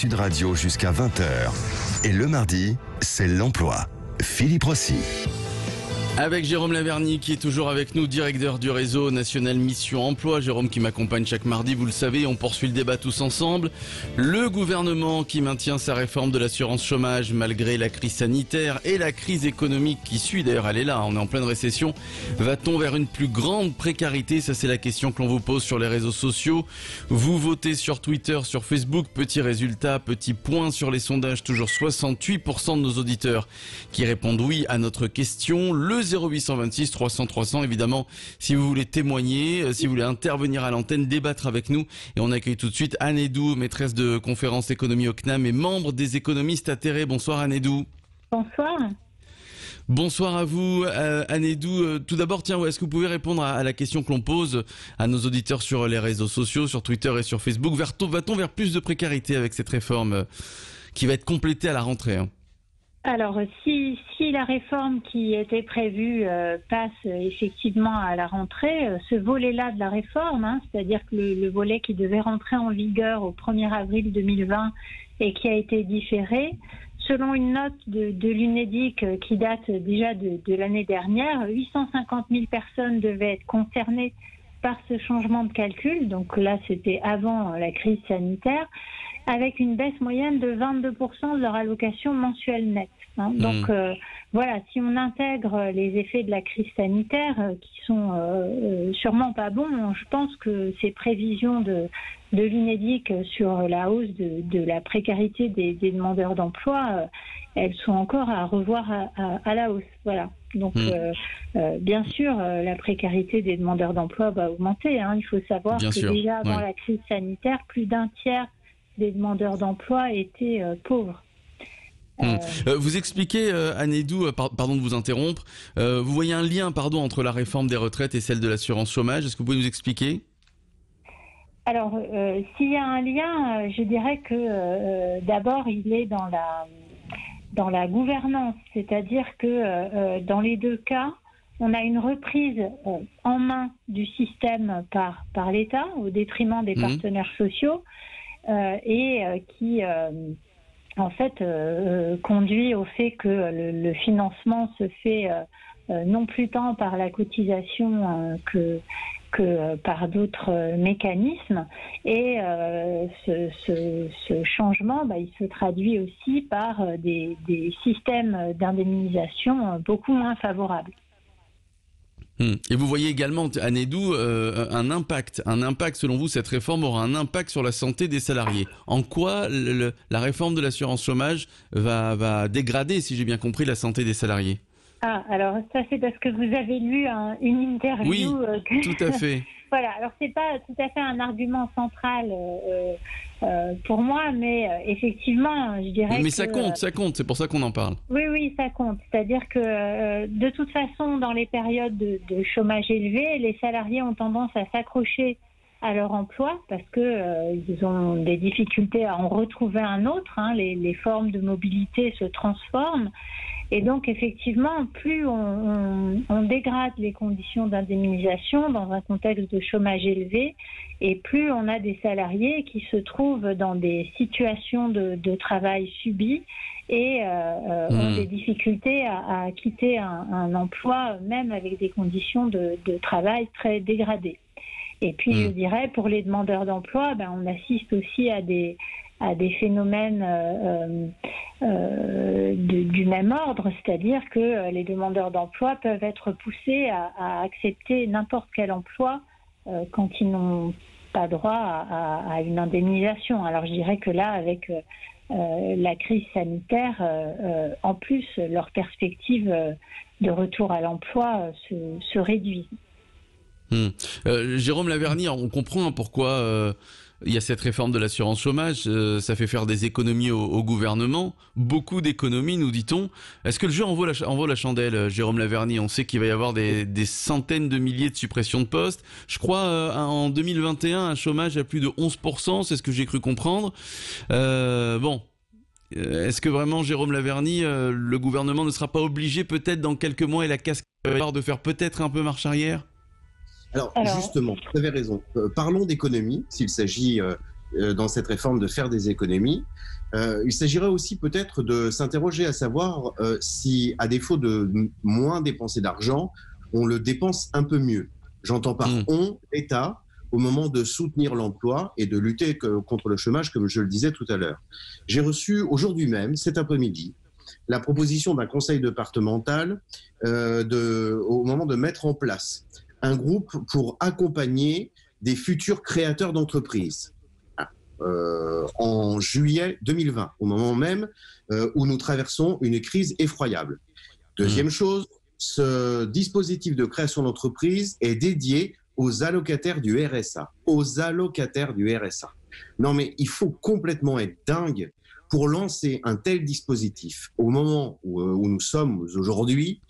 Sud Radio jusqu'à 20h. Et le mardi, c'est l'emploi. Philippe Rossi. Avec Jérôme Laverny qui est toujours avec nous, directeur du réseau national Mission Emploi. Jérôme qui m'accompagne chaque mardi, vous le savez, on poursuit le débat tous ensemble. Le gouvernement qui maintient sa réforme de l'assurance chômage malgré la crise sanitaire et la crise économique qui suit. D'ailleurs, elle est là, on est en pleine récession. Va-t-on vers une plus grande précarité? Ça, c'est la question que l'on vous pose sur les réseaux sociaux. Vous votez sur Twitter, sur Facebook. Petit résultat, petit point sur les sondages. Toujours 68% de nos auditeurs qui répondent oui à notre question. Le 0826 300 300, évidemment, si vous voulez témoigner, si vous voulez intervenir à l'antenne, débattre avec nous. Et on accueille tout de suite Anne Edou, maîtresse de conférence économie au CNAM et membre des économistes atterrés. Bonsoir Anne Edou. Bonsoir. Bonsoir à vous Anne Edou. Tout d'abord, tiens, est-ce que vous pouvez répondre à la question que l'on pose à nos auditeurs sur les réseaux sociaux, sur Twitter et sur Facebook? Va-t-on vers plus de précarité avec cette réforme qui va être complétée à la rentrée, hein? Alors, si la réforme qui était prévue passe effectivement à la rentrée, ce volet-là de la réforme, c'est-à-dire que le volet qui devait rentrer en vigueur au 1er avril 2020 et qui a été différé, selon une note de l'UNEDIC qui date déjà de l'année dernière, 850 000 personnes devaient être concernées par ce changement de calcul. Donc là, c'était avant la crise sanitaire, avec une baisse moyenne de 22% de leur allocation mensuelle nette. Donc voilà, si on intègre les effets de la crise sanitaire qui sont sûrement pas bons, je pense que ces prévisions de l'UNEDIC sur la hausse de la précarité des demandeurs d'emploi, elles sont encore à revoir à la hausse. Voilà. Donc bien sûr, la précarité des demandeurs d'emploi va augmenter. Il faut savoir déjà avant la crise sanitaire, plus d'un tiers des demandeurs d'emploi étaient pauvres. Vous expliquez, Anne Edou, pardon de vous interrompre, vous voyez un lien entre la réforme des retraites et celle de l'assurance chômage. Est-ce que vous pouvez nous expliquer? Alors, s'il y a un lien, je dirais que d'abord, il est dans la gouvernance. C'est-à-dire que dans les deux cas, on a une reprise en main du système par l'État au détriment des partenaires sociaux qui... en fait, conduit au fait que le financement se fait non plus tant par la cotisation que par d'autres mécanismes. Et ce changement, il se traduit aussi par des systèmes d'indemnisation beaucoup moins favorables. Et vous voyez également, Anne Edou, un impact selon vous, cette réforme aura un impact sur la santé des salariés. En quoi la réforme de l'assurance chômage va dégrader, si j'ai bien compris, la santé des salariés? Alors ça c'est parce que vous avez lu une interview. Oui, tout à fait. Voilà, alors c'est pas tout à fait un argument central pour moi, mais effectivement, je dirais mais ça compte, c'est pour ça qu'on en parle. Oui, ça compte. C'est-à-dire que de toute façon, dans les périodes de chômage élevé, les salariés ont tendance à s'accrocher à leur emploi parce que ils ont des difficultés à en retrouver un autre. Les formes de mobilité se transforment. Et donc, effectivement, plus on dégrade les conditions d'indemnisation dans un contexte de chômage élevé, et plus on a des salariés qui se trouvent dans des situations de travail subies et ont des difficultés à quitter un emploi, même avec des conditions de travail très dégradées. Et puis, je dirais, pour les demandeurs d'emploi, on assiste aussi à des phénomènes du même ordre, c'est-à-dire que les demandeurs d'emploi peuvent être poussés à accepter n'importe quel emploi quand ils n'ont pas droit à une indemnisation. Alors je dirais que là, avec la crise sanitaire, en plus, leurs perspectives de retour à l'emploi se réduisent. Jérôme Laverny, on comprend pourquoi il y a cette réforme de l'assurance chômage, ça fait faire des économies au gouvernement, beaucoup d'économies, nous dit-on. Est-ce que le jeu en vaut la chandelle, Jérôme Laverny? On sait qu'il va y avoir des centaines de milliers de suppressions de postes. Je crois en 2021 un chômage à plus de 11%, c'est ce que j'ai cru comprendre. Est-ce que vraiment, Jérôme Laverny, le gouvernement ne sera pas obligé peut-être dans quelques mois et la cascade de faire peut-être un peu marche arrière? Alors justement, vous avez raison. Parlons d'économie, s'il s'agit dans cette réforme de faire des économies. Il s'agirait aussi peut-être de s'interroger à savoir si, à défaut de moins dépenser d'argent, on le dépense un peu mieux. J'entends par on, l'État, au moment de soutenir l'emploi et de lutter contre le chômage, comme je le disais tout à l'heure. J'ai reçu aujourd'hui même, cet après-midi, la proposition d'un conseil départemental au moment de mettre en place un groupe pour accompagner des futurs créateurs d'entreprises. En juillet 2020, au moment même où nous traversons une crise effroyable. Deuxième chose, ce dispositif de création d'entreprise est dédié aux allocataires du RSA. Aux allocataires du RSA. Non mais il faut complètement être dingue pour lancer un tel dispositif au moment où nous sommes aujourd'hui,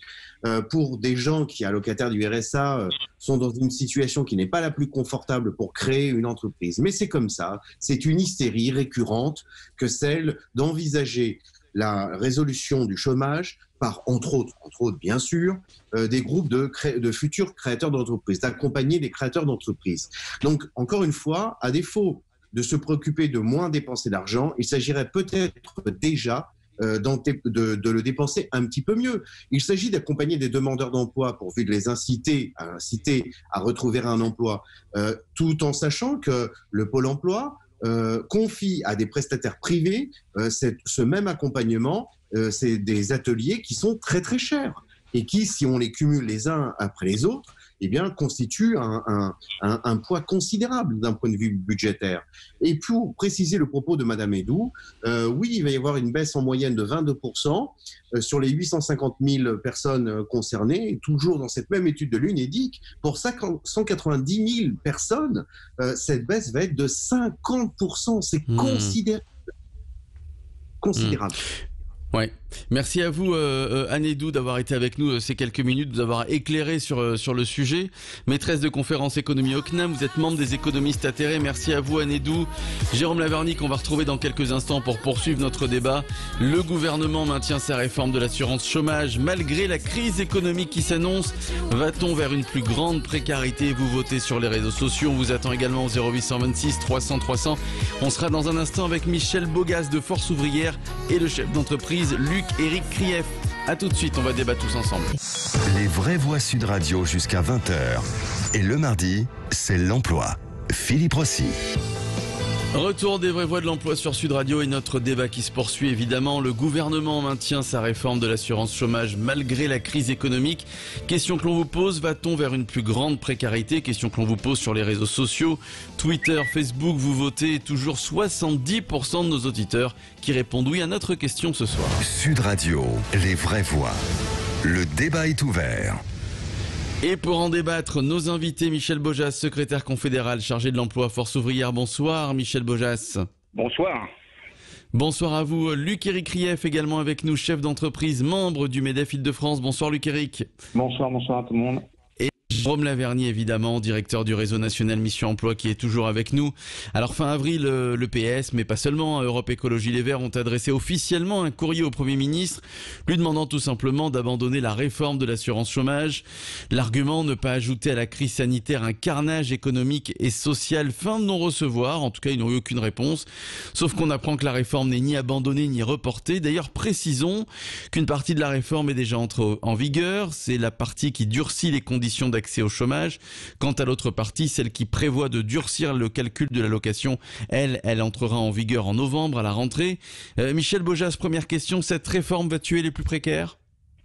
pour des gens qui, allocataires du RSA, sont dans une situation qui n'est pas la plus confortable pour créer une entreprise. Mais c'est comme ça, c'est une hystérie récurrente que celle d'envisager la résolution du chômage par, entre autres bien sûr, des groupes de futurs créateurs d'entreprises, d'accompagner les créateurs d'entreprises. Donc, encore une fois, à défaut de se préoccuper de moins dépenser d'argent, il s'agirait peut-être déjà de le dépenser un petit peu mieux. Il s'agit d'accompagner des demandeurs d'emploi pour les inciter à retrouver un emploi, tout en sachant que le Pôle emploi confie à des prestataires privés ce même accompagnement. C'est des ateliers qui sont très très chers et qui, si on les cumule les uns après les autres, eh bien, constitue un poids considérable d'un point de vue budgétaire. Et pour préciser le propos de Madame Hédou, oui, il va y avoir une baisse en moyenne de 22% sur les 850 000 personnes concernées, et toujours dans cette même étude de l'UNEDIC, pour 190 000 personnes, cette baisse va être de 50%. C'est considérable. Considérable. Ouais. Merci à vous Anne Hédou d'avoir été avec nous ces quelques minutes, de nous avoir éclairé sur le sujet. Maîtresse de conférence économie au CNAM, vous êtes membre des économistes atterrés. Merci à vous Anne Hédou. Jérôme Laverny qu'on va retrouver dans quelques instants pour poursuivre notre débat. Le gouvernement maintient sa réforme de l'assurance chômage malgré la crise économique qui s'annonce. Va-t-on vers une plus grande précarité? Vous votez sur les réseaux sociaux. On vous attend également au 0826 300 300. On sera dans un instant avec Michel Bogas de Force Ouvrière et le chef d'entreprise Luc-Éric Krief. A tout de suite, on va débattre tous ensemble. Les vraies voix Sud Radio jusqu'à 20h. Et le mardi, c'est l'emploi. Philippe Rossi. Retour des vraies voix de l'emploi sur Sud Radio et notre débat qui se poursuit évidemment. Le gouvernement maintient sa réforme de l'assurance chômage malgré la crise économique. Question que l'on vous pose, va-t-on vers une plus grande précarité? Question que l'on vous pose sur les réseaux sociaux, Twitter, Facebook, vous votez. Toujours 70% de nos auditeurs qui répondent oui à notre question ce soir. Sud Radio, les vraies voix. Le débat est ouvert. Et pour en débattre, nos invités, Michel Bojas, secrétaire confédéral chargé de l'emploi Force Ouvrière. Bonsoir Michel Bojas. Bonsoir. Bonsoir à vous. Luc-Éric Krief également avec nous, chef d'entreprise, membre du MEDEF Île-de-France. Bonsoir Luc-Éric. Bonsoir à tout le monde. Et Jérôme Laverny évidemment, directeur du réseau national Mission Emploi qui est toujours avec nous. Alors fin avril, le PS, mais pas seulement, Europe Écologie Les Verts ont adressé officiellement un courrier au Premier ministre lui demandant tout simplement d'abandonner la réforme de l'assurance chômage. L'argument, ne pas ajouter à la crise sanitaire un carnage économique et social, fin de non-recevoir. En tout cas, ils n'ont eu aucune réponse. Sauf qu'on apprend que la réforme n'est ni abandonnée ni reportée. D'ailleurs, précisons qu'une partie de la réforme est déjà entrée en vigueur. C'est la partie qui durcit les conditions d'accès au chômage. Quant à l'autre partie, celle qui prévoit de durcir le calcul de l'allocation, elle entrera en vigueur en novembre à la rentrée. Michel Bojas, première question, cette réforme va tuer les plus précaires ?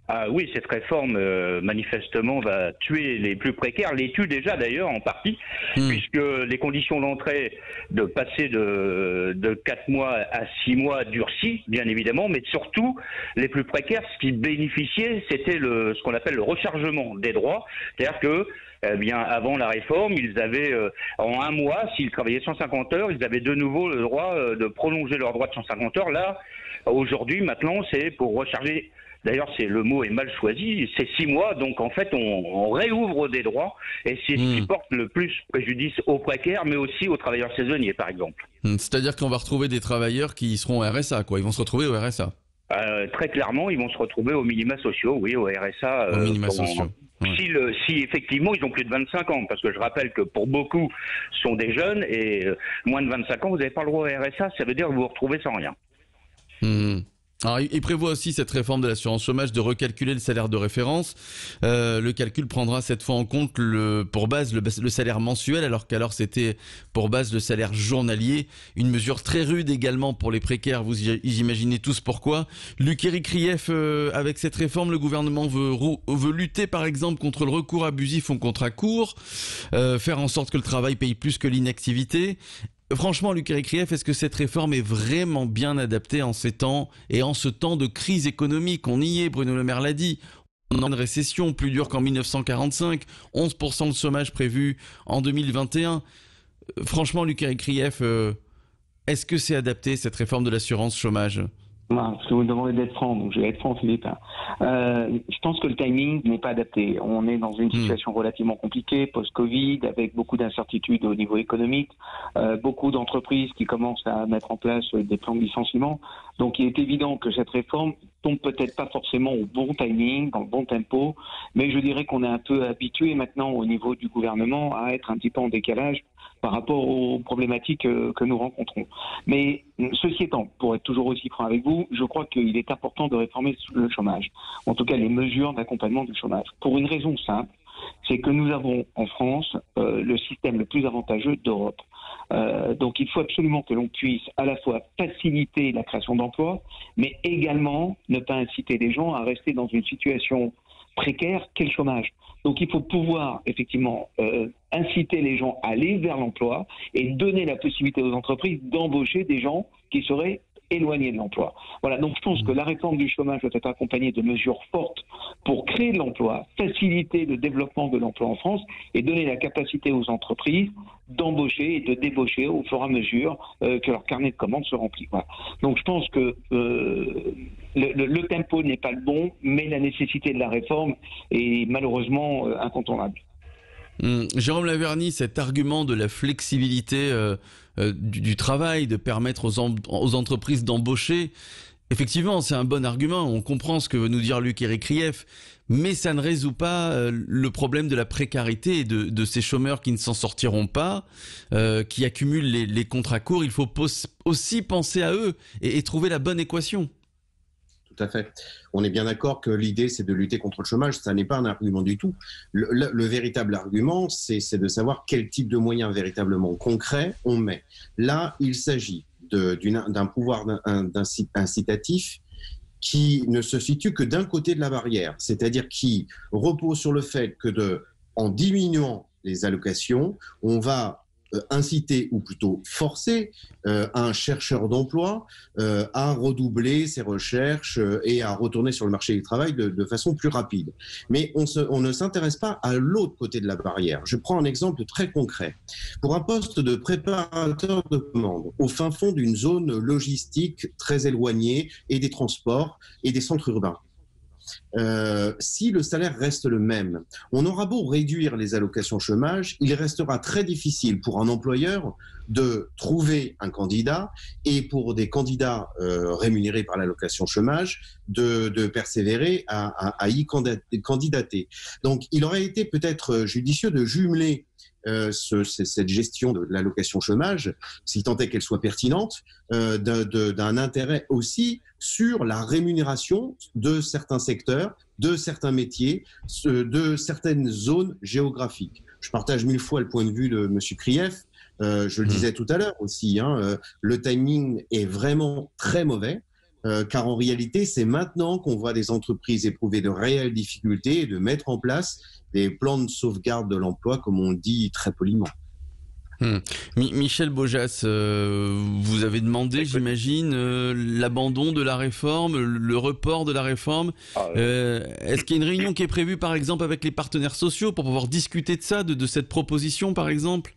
Ah oui, cette réforme manifestement va tuer les plus précaires, les tue déjà d'ailleurs en partie, puisque les conditions d'entrée de passer de 4 mois à 6 mois durcit, bien évidemment, mais surtout les plus précaires, ce qui bénéficiait, c'était ce qu'on appelle le rechargement des droits, c'est-à-dire que bien avant la réforme, ils avaient en un mois, s'ils travaillaient 150 heures, ils avaient de nouveau le droit de prolonger leur droit de 150 heures. Là, aujourd'hui, maintenant, c'est pour recharger. D'ailleurs, le mot est mal choisi, c'est 6 mois, donc en fait, on réouvre des droits, et c'est ce qui porte le plus préjudice aux précaires, mais aussi aux travailleurs saisonniers, par exemple. C'est-à-dire qu'on va retrouver des travailleurs qui seront au RSA, quoi. Ils vont se retrouver au RSA. Très clairement, ils vont se retrouver aux minima sociaux, oui, au RSA. Aux minima sociaux. Si effectivement ils ont plus de 25 ans, parce que je rappelle que pour beaucoup ce sont des jeunes et moins de 25 ans, vous n'avez pas le droit au RSA, ça veut dire que vous vous retrouvez sans rien. Alors, il prévoit aussi cette réforme de l'assurance chômage de recalculer le salaire de référence. Le calcul prendra cette fois en compte pour base le salaire mensuel, alors qu'alors c'était pour base le salaire journalier. Une mesure très rude également pour les précaires. Vous imaginez tous pourquoi. Luc Éric Krief, avec cette réforme, le gouvernement veut lutter par exemple contre le recours abusif aux contrats courts, faire en sorte que le travail paye plus que l'inactivité. Franchement, Luc Éric Krief, est-ce que cette réforme est vraiment bien adaptée en ces temps et en ce temps de crise économique? On y est, Bruno Le Maire l'a dit. On est en récession plus dure qu'en 1945, 11% de chômage prévu en 2021. Franchement, Luc Éric Krief, est-ce que c'est adapté cette réforme de l'assurance chômage? Parce que vous me demandez d'être franc, donc je vais être franc, Philippe. Je pense que le timing n'est pas adapté. On est dans une situation relativement compliquée, post-Covid, avec beaucoup d'incertitudes au niveau économique, beaucoup d'entreprises qui commencent à mettre en place des plans de licenciement. Donc il est évident que cette réforme tombe peut-être pas forcément au bon timing, dans le bon tempo, mais je dirais qu'on est un peu habitué maintenant au niveau du gouvernement à être un petit peu en décalage par rapport aux problématiques que nous rencontrons. Mais ceci étant, pour être toujours aussi franc avec vous, je crois qu'il est important de réformer le chômage, en tout cas les mesures d'accompagnement du chômage, pour une raison simple, c'est que nous avons en France le système le plus avantageux d'Europe. Donc il faut absolument que l'on puisse à la fois faciliter la création d'emplois, mais également ne pas inciter les gens à rester dans une situation précaire qu'est le chômage. Donc il faut pouvoir effectivement inciter les gens à aller vers l'emploi et donner la possibilité aux entreprises d'embaucher des gens qui seraient éloignés de l'emploi. Voilà, donc je pense que la réforme du chômage doit être accompagnée de mesures fortes pour créer de l'emploi, faciliter le développement de l'emploi en France et donner la capacité aux entreprises d'embaucher et de débaucher au fur et à mesure que leur carnet de commandes se remplit. Voilà. Donc je pense que le tempo n'est pas le bon, mais la nécessité de la réforme est malheureusement incontournable. Jérôme Laverny, cet argument de la flexibilité du travail, de permettre aux entreprises d'embaucher, effectivement, c'est un bon argument. On comprend ce que veut nous dire Luc Éric Krief, mais ça ne résout pas le problème de la précarité et de ces chômeurs qui ne s'en sortiront pas, qui accumulent les contrats courts. Il faut aussi penser à eux et trouver la bonne équation. Tout à fait. On est bien d'accord que l'idée, c'est de lutter contre le chômage. Ça n'est pas un argument du tout. Le véritable argument, c'est de savoir quel type de moyens véritablement concrets on met. Là, il s'agit d'un pouvoir incitatif qui ne se situe que d'un côté de la barrière, c'est-à-dire qui repose sur le fait que en diminuant les allocations, on va inciter ou plutôt forcer un chercheur d'emploi à redoubler ses recherches et à retourner sur le marché du travail de façon plus rapide. Mais on ne s'intéresse pas à l'autre côté de la barrière. Je prends un exemple très concret. Pour un poste de préparateur de commande au fin fond d'une zone logistique très éloignée et des transports et des centres urbains, si le salaire reste le même, on aura beau réduire les allocations chômage, il restera très difficile pour un employeur de trouver un candidat et pour des candidats rémunérés par l'allocation chômage de persévérer à y candidater. Donc il aurait été peut-être judicieux de jumeler cette gestion de l'allocation chômage, si tant est qu'elle soit pertinente, d'un intérêt aussi sur la rémunération de certains secteurs, de certains métiers, de certaines zones géographiques. Je partage 1000 fois le point de vue de M. Krief. Je le disais tout à l'heure aussi, le timing est vraiment très mauvais. Car en réalité, c'est maintenant qu'on voit des entreprises éprouver de réelles difficultés et de mettre en place des plans de sauvegarde de l'emploi, comme on le dit très poliment. Michel Baujas, vous avez demandé, j'imagine, l'abandon de la réforme, le report de la réforme. Est-ce qu'il y a une réunion qui est prévue, par exemple, avec les partenaires sociaux pour pouvoir discuter de ça, de cette proposition, par exemple ?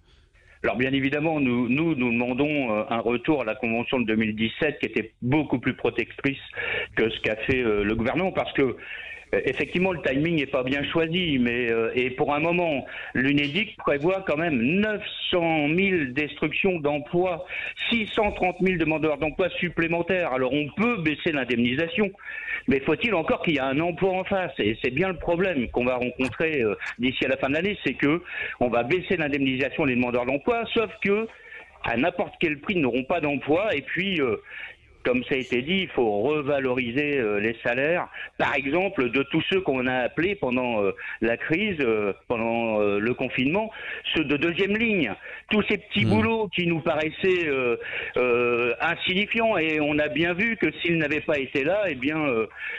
Alors bien évidemment, nous demandons un retour à la Convention de 2017 qui était beaucoup plus protectrice que ce qu'a fait le gouvernement, parce que Effectivement, le timing n'est pas bien choisi, mais et pour un moment, l'UNEDIC prévoit quand même 900 000 destructions d'emplois, 630 000 demandeurs d'emploi supplémentaires. Alors on peut baisser l'indemnisation, mais faut-il encore qu'il y ait un emploi en face? Et c'est bien le problème qu'on va rencontrer d'ici à la fin de l'année, c'est que on va baisser l'indemnisation des demandeurs d'emploi, sauf que à n'importe quel prix, ils n'auront pas d'emploi. Et puis, comme ça a été dit, il faut revaloriser les salaires, par exemple, de tous ceux qu'on a appelés pendant la crise, pendant le confinement, ceux de deuxième ligne. Tous ces petits boulots qui nous paraissaient insignifiants, et on a bien vu que s'ils n'avaient pas été là, eh bien,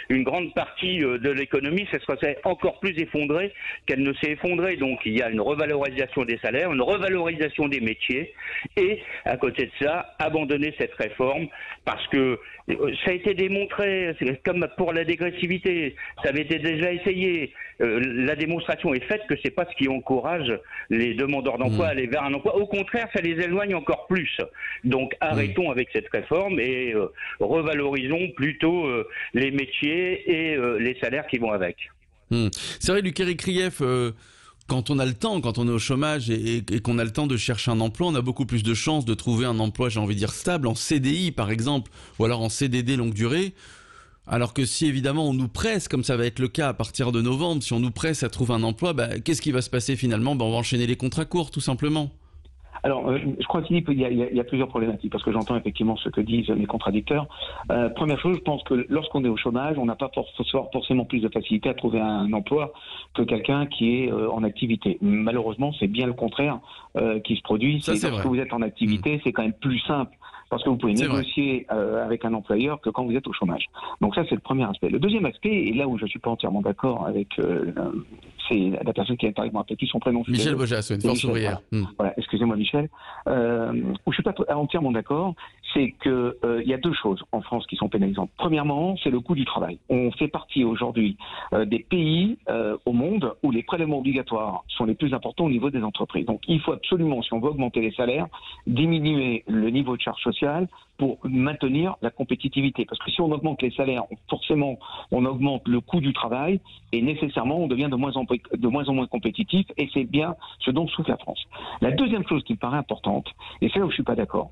une grande partie de l'économie se serait encore plus effondrée qu'elle ne s'est effondrée. Donc, il y a une revalorisation des salaires, une revalorisation des métiers, et à côté de ça, abandonner cette réforme, parce que ça a été démontré, comme pour la dégressivité, ça avait été déjà essayé. La démonstration est faite que c'est pas ce qui encourage les demandeurs d'emploi à aller vers un emploi. Au contraire, ça les éloigne encore plus. Donc arrêtons avec cette réforme et revalorisons plutôt les métiers et les salaires qui vont avec. C'est vrai, Luc Éric Krief, quand on a le temps, quand on est au chômage et qu'on a le temps de chercher un emploi, on a beaucoup plus de chances de trouver un emploi, j'ai envie de dire stable, en CDI par exemple, ou alors en CDD longue durée. Alors que si évidemment on nous presse, comme ça va être le cas à partir de novembre, si on nous presse à trouver un emploi, qu'est-ce qui va se passer finalement? On va enchaîner les contrats courts tout simplement. Alors, je crois, Philippe, il y a plusieurs problématiques, parce que j'entends effectivement ce que disent les contradicteurs. Première chose, je pense que lorsqu'on est au chômage, on n'a pas forcément plus de facilité à trouver un emploi que quelqu'un qui est en activité. Malheureusement, c'est bien le contraire qui se produit. Lorsque vous êtes en activité, c'est quand même plus simple, parce que vous pouvez négocier avec un employeur que quand vous êtes au chômage. Donc ça, c'est le premier aspect. Le deuxième aspect, et là où je ne suis pas entièrement d'accord avec c'est la personne qui est avec moi, qui son prénom. Michel Bojas, une force ouvrière. Voilà, excusez-moi Michel. Où je suis pas entièrement d'accord, c'est que il y a deux choses en France qui sont pénalisantes. Premièrement, c'est le coût du travail. On fait partie aujourd'hui des pays au monde où les prélèvements obligatoires sont les plus importants au niveau des entreprises. Donc il faut absolument, si on veut augmenter les salaires, diminuer le niveau de charge sociale pour maintenir la compétitivité. Parce que si on augmente les salaires, forcément, on augmente le coût du travail et nécessairement, on devient de moins en moins compétitif, et c'est bien ce dont souffre la France. La deuxième chose qui me paraît importante, et c'est là où je suis pas d'accord,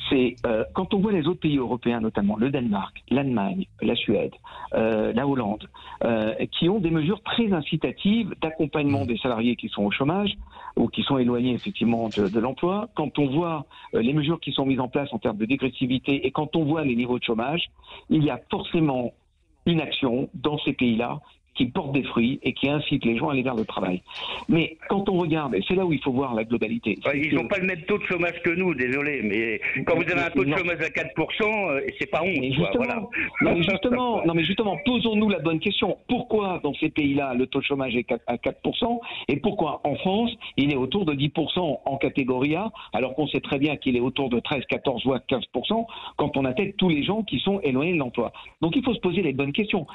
c'est quand on voit les autres pays européens, notamment le Danemark, l'Allemagne, la Suède, la Hollande, qui ont des mesures très incitatives d'accompagnement des salariés qui sont au chômage ou qui sont éloignés effectivement de l'emploi. Quand on voit les mesures qui sont mises en place en termes de dégressivité et quand on voit les niveaux de chômage, il y a forcément une action dans ces pays-là qui porte des fruits et qui incite les gens à aller vers le travail. Mais quand on regarde, et c'est là où il faut voir la globalité... Ils n'ont pas le même taux de chômage que nous, désolé, mais quand vous avez un taux de chômage à 4%, c'est pas honte. Non, mais justement, posons-nous la bonne question. Pourquoi dans ces pays-là, le taux de chômage est à 4% et pourquoi en France, il est autour de 10% en catégorie A, alors qu'on sait très bien qu'il est autour de 13, 14 voire 15% quand on intègre tous les gens qui sont éloignés de l'emploi. Donc il faut se poser les bonnes questions.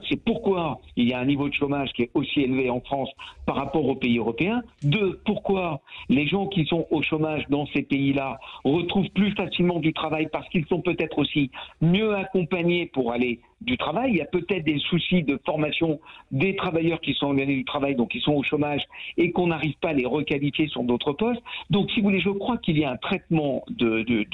C'est pourquoi il y a un niveau de chômage qui est aussi élevé en France par rapport aux pays européens. 2, pourquoi les gens qui sont au chômage dans ces pays-là retrouvent plus facilement du travail parce qu'ils sont peut-être aussi mieux accompagnés pour aller du travail. Il y a peut-être des soucis de formation des travailleurs qui sont éloignés du travail, donc qui sont au chômage, et qu'on n'arrive pas à les requalifier sur d'autres postes. Donc, si vous voulez, je crois qu'il y a un traitement du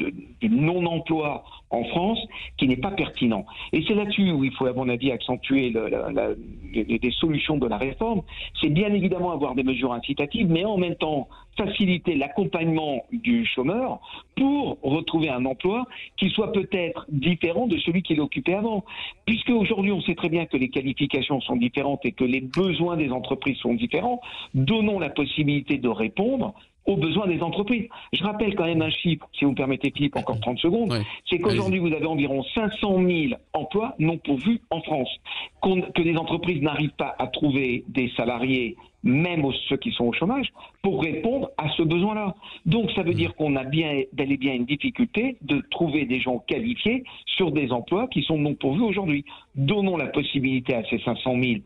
non-emploi en France qui n'est pas pertinent. Et c'est là-dessus où il faut, à mon avis, accentuer des solutions de la réforme. C'est bien évidemment avoir des mesures incitatives, mais en même temps faciliter l'accompagnement du chômeur pour retrouver un emploi qui soit peut-être différent de celui qu'il occupait avant. Puisque aujourd'hui, on sait très bien que les qualifications sont différentes et que les besoins des entreprises sont différents, donnons la possibilité de répondre aux besoins des entreprises. Je rappelle quand même un chiffre, si vous me permettez Philippe, encore 30 secondes, c'est qu'aujourd'hui vous avez environ 500 000 emplois non pourvus en France, que les entreprises n'arrivent pas à trouver des salariés, même ceux qui sont au chômage, pour répondre à ce besoin-là. Donc ça veut dire qu'on a bel et bien une difficulté de trouver des gens qualifiés sur des emplois qui sont non pourvus aujourd'hui. Donnons la possibilité à ces 500 000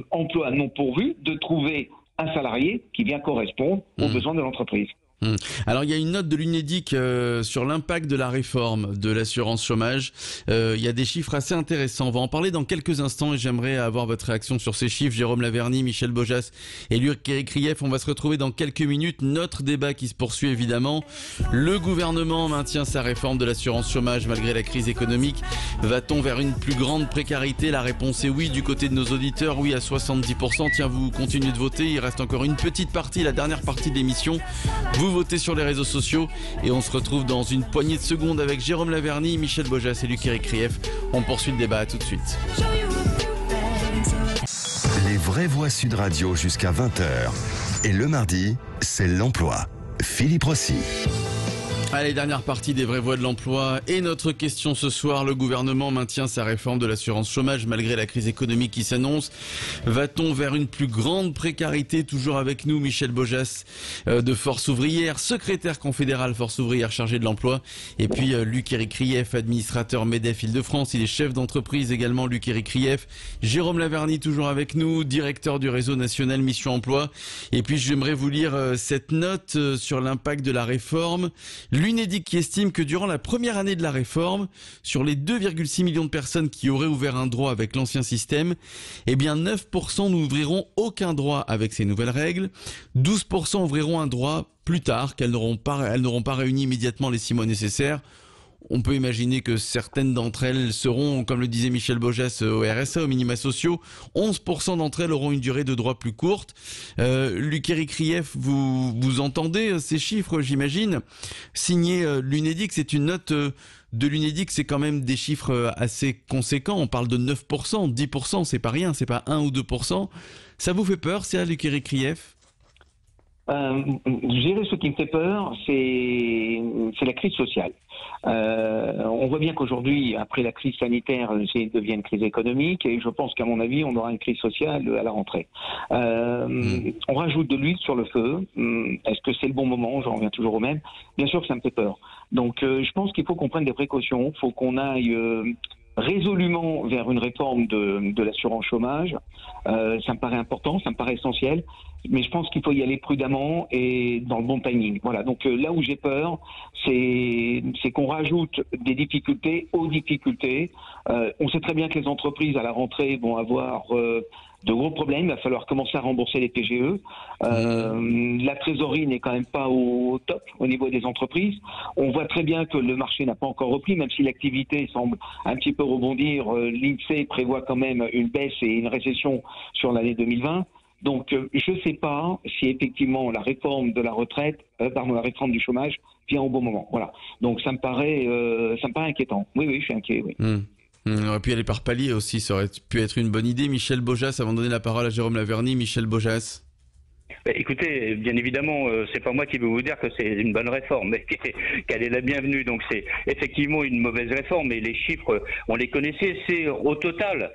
emplois non pourvus de trouver un salarié qui vient correspondre aux besoins de l'entreprise. Alors il y a une note de l'UNEDIC sur l'impact de la réforme de l'assurance chômage. Il y a des chiffres assez intéressants. On va en parler dans quelques instants et j'aimerais avoir votre réaction sur ces chiffres. Jérôme Laverny, Michel Bojas et Luc Krief. On va se retrouver dans quelques minutes. Notre débat qui se poursuit évidemment. Le gouvernement maintient sa réforme de l'assurance chômage malgré la crise économique. Va-t-on vers une plus grande précarité? La réponse est oui du côté de nos auditeurs. Oui à 70%. Tiens, vous continuez de voter. Il reste encore une petite partie, la dernière partie de l'émission. Vous votez sur les réseaux sociaux et on se retrouve dans une poignée de secondes avec Jérôme Laverny, Michel Bojas et Luc Krief. On poursuit le débat, à tout de suite. Les vraies voix Sud Radio jusqu'à 20h. Et le mardi, c'est l'emploi. Philippe Rossi. Allez, dernière partie des vraies voix de l'emploi. Et notre question ce soir, le gouvernement maintient sa réforme de l'assurance chômage malgré la crise économique qui s'annonce. Va-t-on vers une plus grande précarité? Toujours avec nous, Michel Bojas de Force Ouvrière, secrétaire confédéral Force Ouvrière chargé de l'emploi. Et puis Luc Krief, administrateur MEDEF Île-de-France. Il est chef d'entreprise également, Luc Krief. Jérôme Laverny, toujours avec nous, directeur du réseau national Mission Emploi. Et puis j'aimerais vous lire cette note sur l'impact de la réforme. L'UNEDIC qui estime que durant la première année de la réforme, sur les 2,6 millions de personnes qui auraient ouvert un droit avec l'ancien système, eh bien 9% n'ouvriront aucun droit avec ces nouvelles règles, 12% ouvriront un droit plus tard, qu'elles n'auront pas réuni immédiatement les 6 mois nécessaires. On peut imaginer que certaines d'entre elles seront, comme le disait Michel Bojas, au RSA, aux minima sociaux. 11% d'entre elles auront une durée de droit plus courte. Luc Krief, vous entendez ces chiffres, j'imagine. Signé l'UNEDIC, c'est une note de l'UNEDIC, c'est quand même des chiffres assez conséquents. On parle de 9%, 10%, c'est pas rien, c'est pas 1 ou 2%. Ça vous fait peur, ça, Luc Krief? Je dirais ce qui me fait peur, c'est la crise sociale. On voit bien qu'aujourd'hui, après la crise sanitaire, devient une crise économique et je pense qu'à mon avis, on aura une crise sociale à la rentrée. On rajoute de l'huile sur le feu. Est-ce que c'est le bon moment? J'en reviens toujours au même. Bien sûr que ça me fait peur. Donc je pense qu'il faut qu'on prenne des précautions, il faut qu'on aille résolument vers une réforme de l'assurance chômage. Ça me paraît important, ça me paraît essentiel, mais je pense qu'il faut y aller prudemment et dans le bon timing. Voilà. Donc là où j'ai peur, c'est qu'on rajoute des difficultés aux difficultés. On sait très bien que les entreprises à la rentrée vont avoir de gros problèmes. Il va falloir commencer à rembourser les PGE. La trésorerie n'est quand même pas au top au niveau des entreprises. On voit très bien que le marché n'a pas encore repris, même si l'activité semble un petit peu rebondir. L'INSEE prévoit quand même une baisse et une récession sur l'année 2020. Donc, je ne sais pas si effectivement la réforme de la retraite, la réforme du chômage vient au bon moment. Voilà. Donc, ça me paraît inquiétant. Oui, je suis inquiet. Oui. On aurait pu aller par palier aussi, ça aurait pu être une bonne idée. Michel Bojas, avant de donner la parole à Jérôme Laverny. Michel Bojas. Écoutez, bien évidemment, c'est pas moi qui vais vous dire que c'est une bonne réforme, mais qu'elle est la bienvenue. Donc c'est effectivement une mauvaise réforme, et les chiffres, on les connaissait. C'est au total,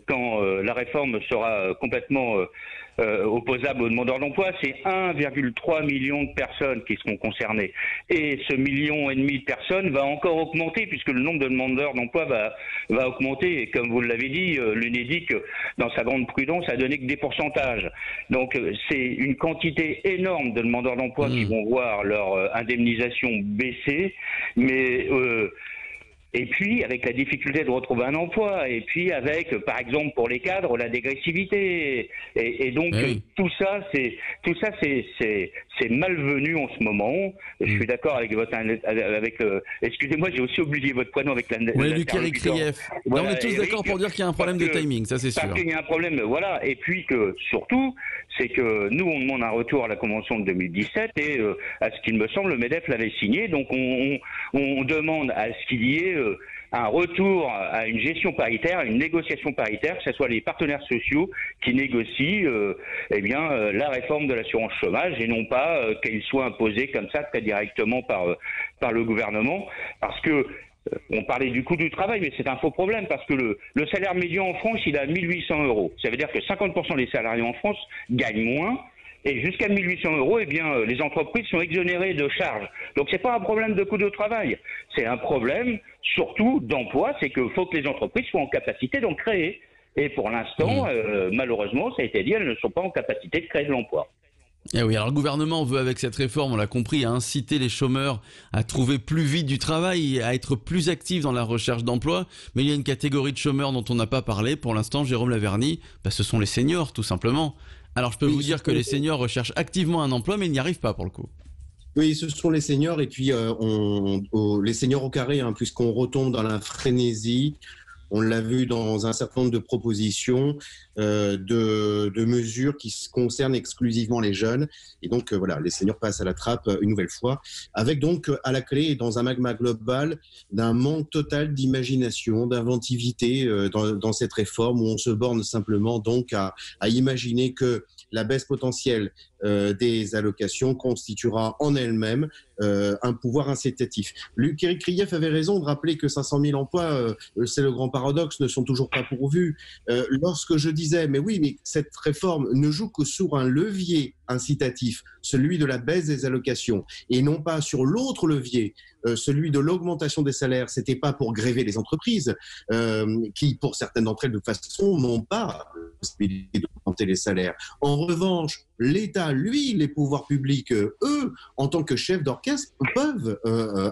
quand la réforme sera complètement opposable aux demandeurs d'emploi, c'est 1,3 million de personnes qui seront concernées. Et ce 1,5 million de personnes va encore augmenter, puisque le nombre de demandeurs d'emploi va augmenter. Et comme vous l'avez dit, l'UNEDIC, dans sa grande prudence, a donné que des pourcentages. Donc c'est une quantité énorme de demandeurs d'emploi qui vont voir leur indemnisation baisser, mais et puis avec la difficulté de retrouver un emploi, et puis avec, par exemple, pour les cadres, la dégressivité, et donc tout ça c'est malvenu en ce moment. Je suis d'accord avec excusez-moi, j'ai aussi oublié votre prénom avec la. Oui, Luc Krief. Voilà, on est tous d'accord pour dire qu'il y a un problème de timing, ça c'est sûr. Parce qu'il y a un problème, voilà, et puis que surtout, c'est que nous on demande un retour à la convention de 2017, et à ce qu'il me semble, le MEDEF l'avait signé, donc on demande à ce qu'il y ait un retour à une gestion paritaire, une négociation paritaire, que ce soit les partenaires sociaux qui négocient la réforme de l'assurance chômage, et non pas qu'elle soit imposée comme ça très directement par le gouvernement, parce que on parlait du coût du travail, mais c'est un faux problème, parce que le salaire médian en France, il est à 1 800 €. Ça veut dire que 50% des salariés en France gagnent moins. Et jusqu'à 1 800 €, les entreprises sont exonérées de charges. Donc c'est pas un problème de coût de travail, c'est un problème surtout d'emploi. C'est qu'il faut que les entreprises soient en capacité d'en créer. Et pour l'instant, malheureusement, ça a été dit, elles ne sont pas en capacité de créer de l'emploi. Eh oui, alors le gouvernement veut avec cette réforme, on l'a compris, à inciter les chômeurs à trouver plus vite du travail et à être plus actifs dans la recherche d'emploi. Mais il y a une catégorie de chômeurs dont on n'a pas parlé pour l'instant, Jérôme Laverny, ce sont les seniors tout simplement. Alors je peux vous dire que les seniors recherchent activement un emploi mais ils n'y arrivent pas pour le coup. Oui, ce sont les seniors et puis les seniors au carré, hein, puisqu'on retombe dans la frénésie. On l'a vu dans un certain nombre de propositions, de mesures qui concernent exclusivement les jeunes. Et donc, voilà, les seniors passent à la trappe une nouvelle fois, avec donc à la clé, et dans un magma global, d'un manque total d'imagination, d'inventivité dans cette réforme, où on se borne simplement donc à imaginer que la baisse potentielle des allocations constituera en elle-même un pouvoir incitatif. Luc-Éric Krief avait raison de rappeler que 500 000 emplois, c'est le grand paradoxe, ne sont toujours pas pourvus. Lorsque je disais, mais oui, mais cette réforme ne joue que sur un levier incitatif, celui de la baisse des allocations, et non pas sur l'autre levier, celui de l'augmentation des salaires. C'était pas pour gréver les entreprises, qui, pour certaines d'entre elles, de toute façon, n'ont pas la possibilité d'augmenter les salaires. En revanche, l'État, lui, les pouvoirs publics, eux, en tant que chefs d'orchestre, peuvent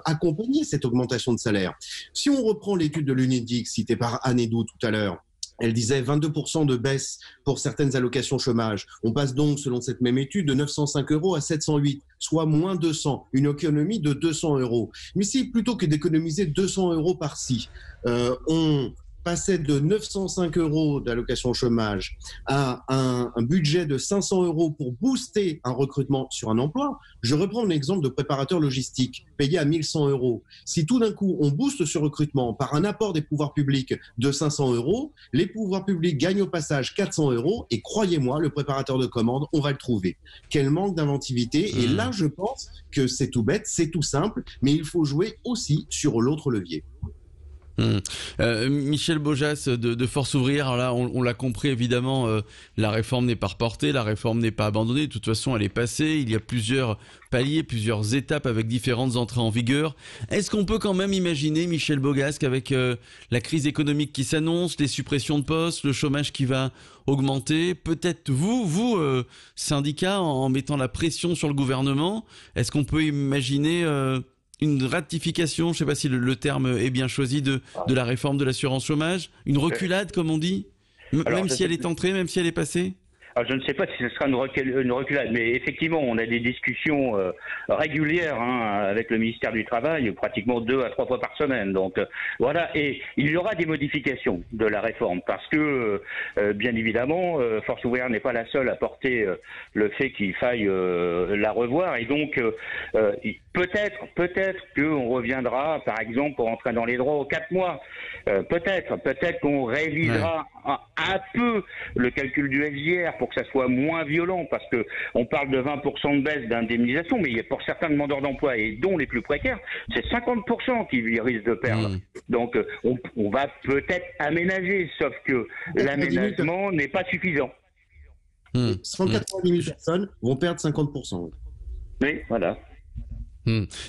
accompagner cette augmentation de salaire. Si on reprend l'étude de l'UNEDIC citée par Anne Edoux tout à l'heure, elle disait 22% de baisse pour certaines allocations chômage. On passe donc, selon cette même étude, de 905 € à 708, soit moins 200, une économie de 200 €. Mais si, plutôt que d'économiser 200 € par-ci, on passait de 905 € d'allocation chômage à un budget de 500 € pour booster un recrutement sur un emploi. Je reprends l'exemple de préparateur logistique payé à 1100 €. Si tout d'un coup on booste ce recrutement par un apport des pouvoirs publics de 500 €, les pouvoirs publics gagnent au passage 400 € et croyez-moi, le préparateur de commande, on va le trouver. Quel manque d'inventivité. Et là, je pense que c'est tout bête, c'est tout simple, mais il faut jouer aussi sur l'autre levier. Michel Bojas de Force Ouvrière, alors là on l'a compris évidemment, la réforme n'est pas reportée, la réforme n'est pas abandonnée, de toute façon elle est passée, il y a plusieurs paliers, plusieurs étapes avec différentes entrées en vigueur. Est-ce qu'on peut quand même imaginer, Michel Bogas, qu'avec la crise économique qui s'annonce, les suppressions de postes, le chômage qui va augmenter, peut-être vous syndicats, en mettant la pression sur le gouvernement, est-ce qu'on peut imaginer une ratification, je ne sais pas si le terme est bien choisi, de la réforme de l'assurance chômage, une reculade comme on dit, même si elle est entrée, même si elle est passée? Alors, je ne sais pas si ce sera une reculade, mais effectivement, on a des discussions régulières avec le ministère du Travail, pratiquement 2 à 3 fois par semaine. Donc voilà, et il y aura des modifications de la réforme, parce que bien évidemment, Force Ouvrière n'est pas la seule à porter le fait qu'il faille la revoir, et donc peut-être qu'on reviendra, par exemple, pour entrer dans les droits aux 4 mois. Peut-être qu'on révisera un peu le calcul du FJR pour que ça soit moins violent, parce que on parle de 20% de baisse d'indemnisation, mais pour certains demandeurs d'emploi, et dont les plus précaires, c'est 50% qui risquent de perdre. Donc on va peut-être aménager, sauf que l'aménagement n'est pas suffisant. 190 000 personnes vont perdre 50%. Oui, voilà.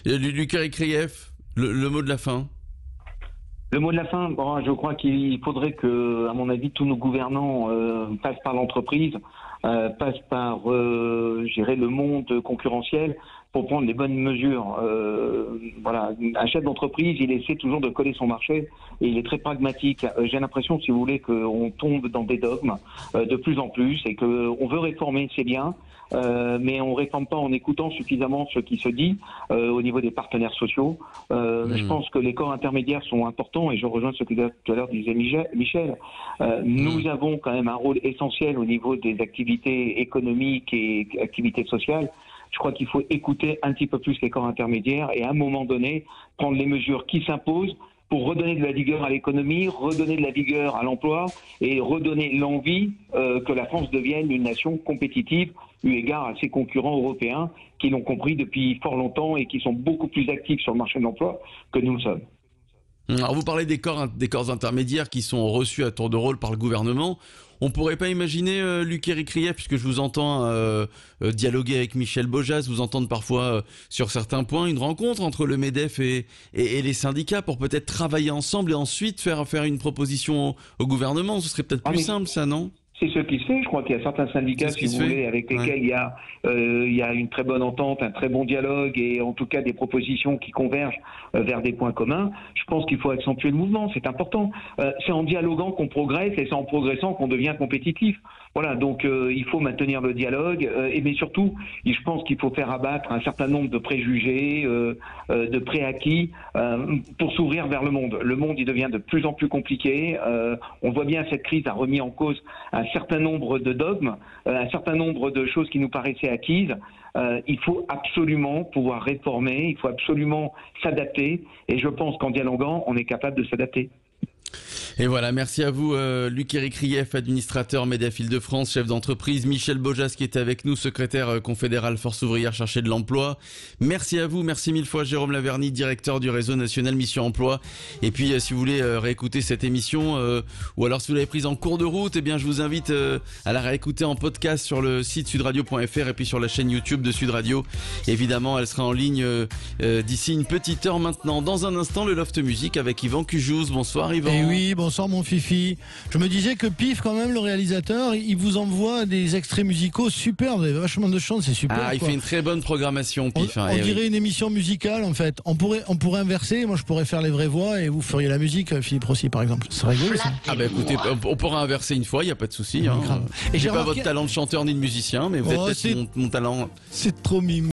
Luc-Éric Krief, le mot de la fin. Le mot de la fin, je crois qu'il faudrait que, à mon avis, tous nos gouvernants passent par l'entreprise, passent par gérer le monde concurrentiel pour prendre les bonnes mesures. Un chef d'entreprise, il essaie toujours de coller son marché et il est très pragmatique. J'ai l'impression, si vous voulez, qu'on tombe dans des dogmes de plus en plus et qu'on veut réformer, c'est bien. Mais on ne réforme pas en écoutant suffisamment ce qui se dit au niveau des partenaires sociaux. Je pense que les corps intermédiaires sont importants et je rejoins ce que tout à l'heure disait Michel. Nous avons quand même un rôle essentiel au niveau des activités économiques et activités sociales. Je crois qu'il faut écouter un petit peu plus les corps intermédiaires et à un moment donné prendre les mesures qui s'imposent pour redonner de la vigueur à l'économie, redonner de la vigueur à l'emploi et redonner l'envie que la France devienne une nation compétitive eu égard à ses concurrents européens qui l'ont compris depuis fort longtemps et qui sont beaucoup plus actifs sur le marché de l'emploi que nous le sommes. Alors vous parlez des corps intermédiaires qui sont reçus à tour de rôle par le gouvernement. On pourrait pas imaginer, Luc-Éric Krief, puisque je vous entends dialoguer avec Michel Bojas, vous entendre parfois sur certains points, une rencontre entre le MEDEF et les syndicats pour peut-être travailler ensemble et ensuite faire une proposition au gouvernement. Ce serait peut-être plus simple, ça, non ? C'est ce qui se fait. Je crois qu'il y a certains syndicats, si vous voulez, avec lesquels il y a une très bonne entente, un très bon dialogue et en tout cas des propositions qui convergent vers des points communs. Je pense qu'il faut accentuer le mouvement, c'est important. C'est en dialoguant qu'on progresse et c'est en progressant qu'on devient compétitif. Voilà, donc il faut maintenir le dialogue, mais surtout, je pense qu'il faut faire abattre un certain nombre de préjugés, de préacquis pour s'ouvrir vers le monde. Le monde, il devient de plus en plus compliqué. On voit bien cette crise a remis en cause un certain nombre de dogmes, un certain nombre de choses qui nous paraissaient acquises. Il faut absolument pouvoir réformer, il faut absolument s'adapter, et je pense qu'en dialoguant, on est capable de s'adapter. Et voilà, merci à vous Luc-Éric Rief, administrateur Mediaf Île-de-France, chef d'entreprise, Michel Bojas qui était avec nous, secrétaire confédéral Force ouvrière chargé de l'emploi. Merci à vous, merci mille fois Jérôme Laverny, directeur du réseau national Mission Emploi. Et puis si vous voulez réécouter cette émission ou alors si vous l'avez prise en cours de route, eh bien je vous invite à la réécouter en podcast sur le site sudradio.fr et puis sur la chaîne YouTube de Sud Radio. Évidemment, elle sera en ligne d'ici une petite heure maintenant. Dans un instant, le Loft Musique avec Yvan Cujouz. Bonsoir Yvan. Eh oui, bonsoir mon Fifi. Je me disais que Pif, quand même, le réalisateur, il vous envoie des extraits musicaux super, vous avez vachement de chance, c'est super. Ah, il fait une très bonne programmation, Pif. On dirait une émission musicale, en fait. On pourrait inverser, moi je pourrais faire les vraies voix et vous feriez la musique, Philippe Rossi par exemple. Ce serait rigolo ça. Ah bah écoutez, on pourra inverser une fois, il n'y a pas de souci. Hein. Et j'ai pas votre talent de chanteur ni de musicien, mais vous êtes peut-être mon talent. C'est trop mime.